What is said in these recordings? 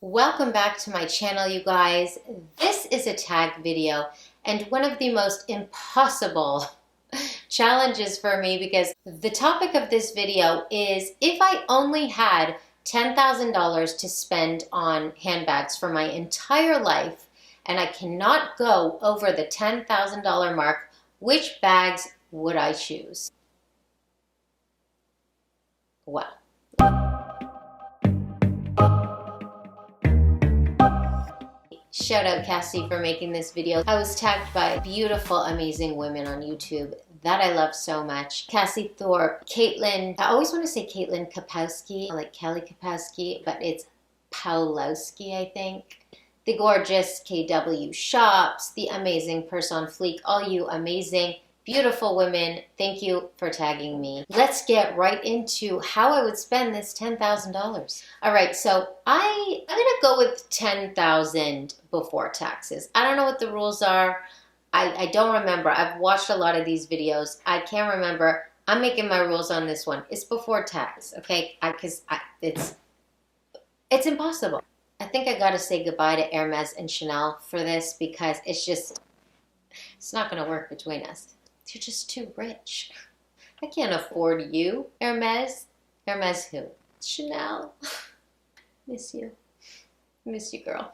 Welcome back to my channel, you guys. This is a tag video and one of the most impossible challenges for me because the topic of this video is if I only had $10,000 to spend on handbags for my entire life and I cannot go over the $10,000 mark, which bags would I choose? Well, shout out Cassie for making this video. I was tagged by beautiful, amazing women on YouTube that I love so much. Cassie Thorpe, Caitlin, I always want to say Caitlin Kapowski, like Kelly Kapowski, but it's Pawlowski, I think. The gorgeous KW Shops, the amazing Purse on Fleek, all you amazing, beautiful women, thank you for tagging me. Let's get right into how I would spend this $10,000. All right, so I'm gonna go with $10,000 before taxes. I don't know what the rules are. I don't remember. I've watched a lot of these videos. I can't remember. I'm making my rules on this one. It's before tax, okay? It's impossible. I think I gotta say goodbye to Hermes and Chanel for this because it's not gonna work between us. You're just too rich. I can't afford you. Hermes? Hermes who? Chanel. Miss you. Miss you, girl.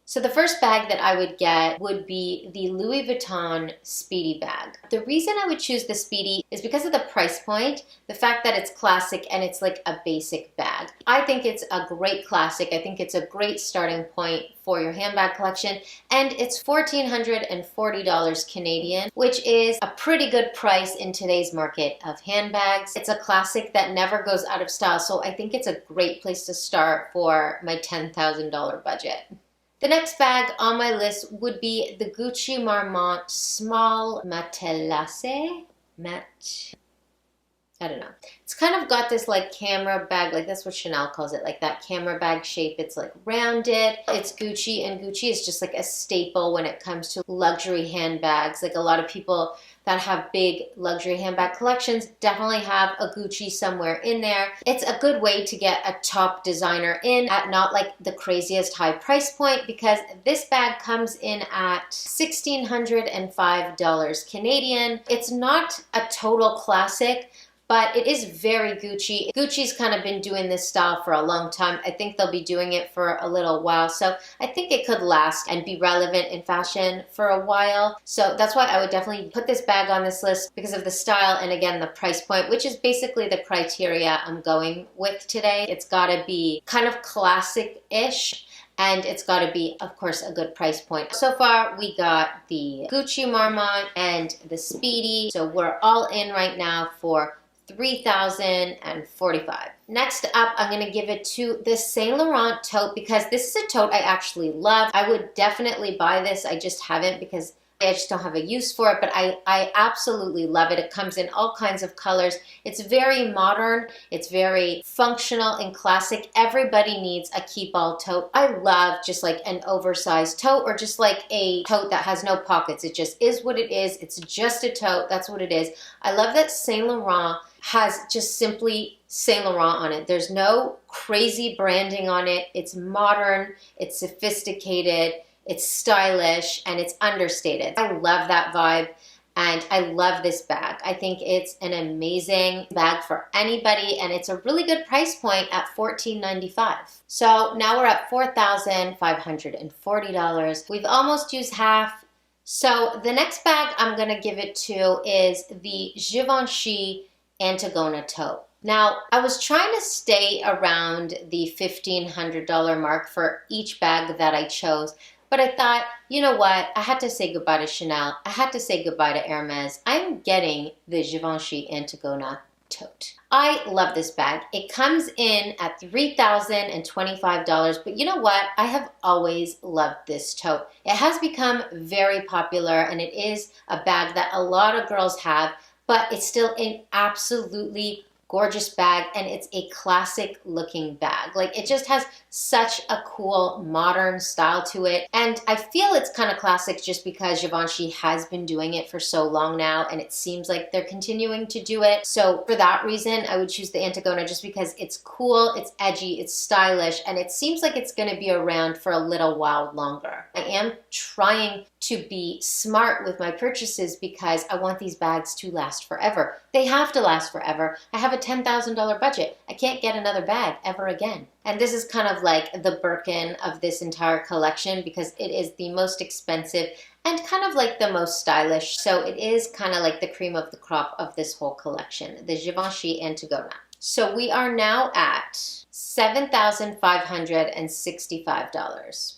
So the first bag that I would get would be the Louis Vuitton Speedy bag. The reason I would choose the Speedy is because of the price point, the fact that it's classic and it's like a basic bag. I think it's a great classic. I think it's a great starting point for your handbag collection, and it's $1,440 Canadian, which is a pretty good price in today's market of handbags. It's a classic that never goes out of style, so I think it's a great place to start for my $10,000 budget. The next bag on my list would be the Gucci Marmont Small Matelasse. I don't know. It's kind of got this like camera bag, like that's what Chanel calls it, like that camera bag shape. It's like rounded. It's Gucci, and Gucci is just like a staple when it comes to luxury handbags. Like a lot of people that have big luxury handbag collections definitely have a Gucci somewhere in there. It's a good way to get a top designer in at not like the craziest high price point because this bag comes in at $1,605 Canadian. It's not a total classic, but it is very Gucci. Gucci's kind of been doing this style for a long time. I think they'll be doing it for a little while. So I think it could last and be relevant in fashion for a while. So that's why I would definitely put this bag on this list because of the style and again, the price point, which is basically the criteria I'm going with today. It's gotta be kind of classic-ish. And it's got to be, of course, a good price point. So far, we got the Gucci Marmont and the Speedy. So we're all in right now for $3,045. Next up, I'm going to give it to the Saint Laurent tote because this is a tote I actually love. I would definitely buy this. I just haven't because I just don't have a use for it, but I absolutely love it. It comes in all kinds of colors. It's very modern. It's very functional and classic. Everybody needs a keep-all tote. I love just like an oversized tote or just like a tote that has no pockets. It just is what it is. It's just a tote. That's what it is. I love that Saint Laurent has just simply Saint Laurent on it. There's no crazy branding on it. It's modern. It's sophisticated. It's stylish and it's understated. I love that vibe and I love this bag. I think it's an amazing bag for anybody and it's a really good price point at $14.95. So now we're at $4,540. We've almost used half. So the next bag I'm gonna give it to is the Givenchy Antigona tote. Now, I was trying to stay around the $1,500 mark for each bag that I chose. But I thought, you know what? I had to say goodbye to Chanel. I had to say goodbye to Hermes. I'm getting the Givenchy Antigona tote. I love this bag. It comes in at $3,025, but you know what? I have always loved this tote. It has become very popular and it is a bag that a lot of girls have, but it's still an absolutely gorgeous bag, and it's a classic looking bag. Like, it just has such a cool modern style to it, and I feel it's kind of classic just because Givenchy has been doing it for so long now, and it seems like they're continuing to do it. So for that reason, I would choose the Antigona, just because it's cool, it's edgy, it's stylish, and it seems like it's going to be around for a little while longer. I am trying to be smart with my purchases because I want these bags to last forever. They have to last forever. I have a $10,000 budget. I can't get another bag ever again. And this is kind of like the Birkin of this entire collection because it is the most expensive and kind of like the most stylish. So it is kind of like the cream of the crop of this whole collection, the Givenchy Antigona. So we are now at $7,565.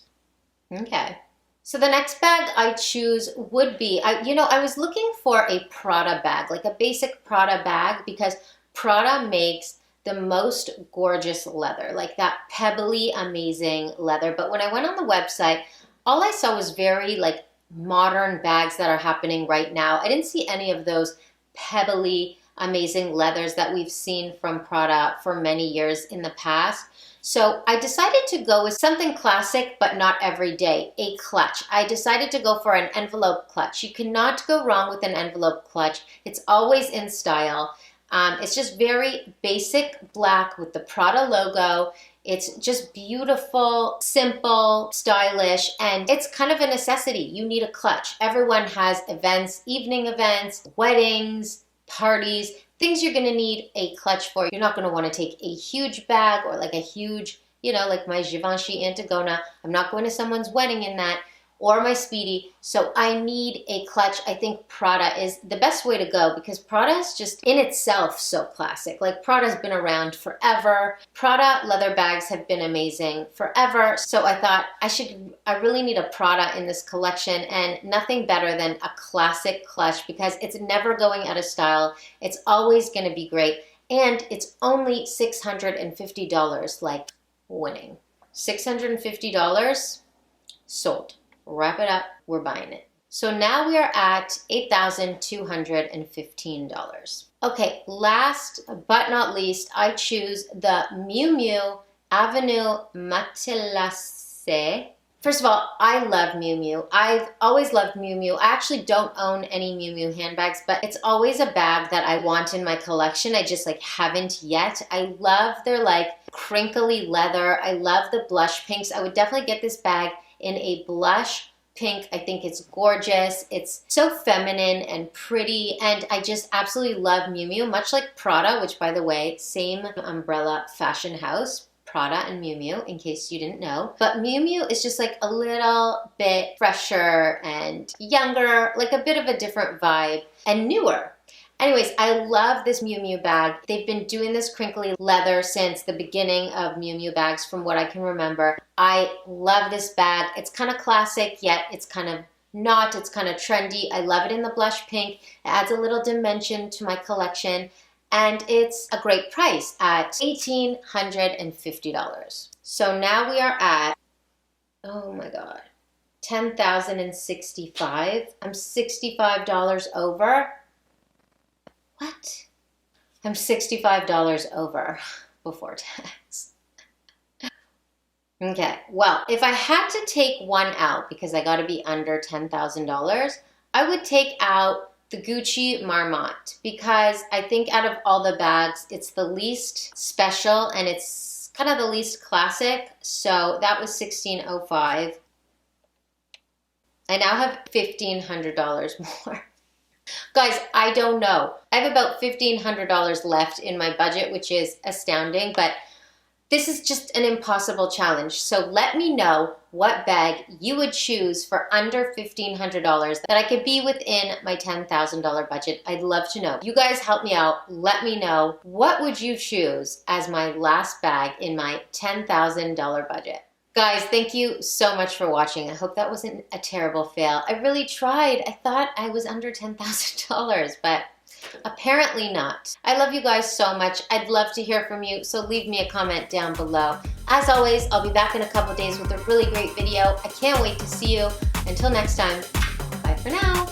Okay. So the next bag I choose would be, I was looking for a Prada bag, like a basic Prada bag, because Prada makes the most gorgeous leather, like that pebbly, amazing leather. But when I went on the website, all I saw was very like modern bags that are happening right now. I didn't see any of those pebbly, amazing leathers that we've seen from Prada for many years in the past. So I decided to go with something classic, but not everyday, a clutch. I decided to go for an envelope clutch. You cannot go wrong with an envelope clutch. It's always in style. It's just very basic black with the Prada logo. It's just beautiful, simple, stylish, and it's kind of a necessity. You need a clutch. Everyone has events, evening events, weddings, parties, things you're going to need a clutch for. You're not going to want to take a huge bag or like a huge, like my Givenchy Antigona. I'm not going to someone's wedding in that, or my Speedy. So I need a clutch. I think Prada is the best way to go because Prada is just in itself so classic. Like, Prada's been around forever. Prada leather bags have been amazing forever. So I thought I really need a Prada in this collection, and nothing better than a classic clutch because it's never going out of style. It's always going to be great. And it's only $650, like winning. $650 sold. Wrap it up, we're buying it. So now we are at $8,215. Okay, last but not least, I choose the Miu Miu Avenue Matelassé. First of all, I love Miu Miu. I've always loved Miu Miu. I actually don't own any Miu Miu handbags, but it's always a bag that I want in my collection. I just haven't yet. I love their crinkly leather. I love the blush pinks. I would definitely get this bag in a blush pink. I think it's gorgeous. It's so feminine and pretty, and I just absolutely love Miu Miu, much like Prada, which, by the way, same umbrella fashion house, Prada and Miu Miu, in case you didn't know. But Miu Miu is just a little bit fresher and younger, like a bit of a different vibe, and newer. Anyways, I love this Miu Miu bag. They've been doing this crinkly leather since the beginning of Miu Miu bags, from what I can remember. I love this bag. It's kind of classic, yet it's kind of not. It's kind of trendy. I love it in the blush pink. It adds a little dimension to my collection, and it's a great price at $1,850. So now we are at, oh my God, $10,065. I'm $65 over. What? I'm $65 over before tax. Okay, well, if I had to take one out, because I gotta be under $10,000, I would take out the Gucci Marmont, because I think out of all the bags, it's the least special and it's kind of the least classic. So that was $1,605. I now have $1,500 more. Guys, I don't know. I have about $1,500 left in my budget, which is astounding, but this is just an impossible challenge. So let me know what bag you would choose for under $1,500 that I could be within my $10,000 budget. I'd love to know. You guys help me out. Let me know. What would you choose as my last bag in my $10,000 budget? Guys, thank you so much for watching. I hope that wasn't a terrible fail. I really tried. I thought I was under $10,000, but apparently not. I love you guys so much. I'd love to hear from you, so leave me a comment down below. As always, I'll be back in a couple days with a really great video. I can't wait to see you. Until next time, bye for now.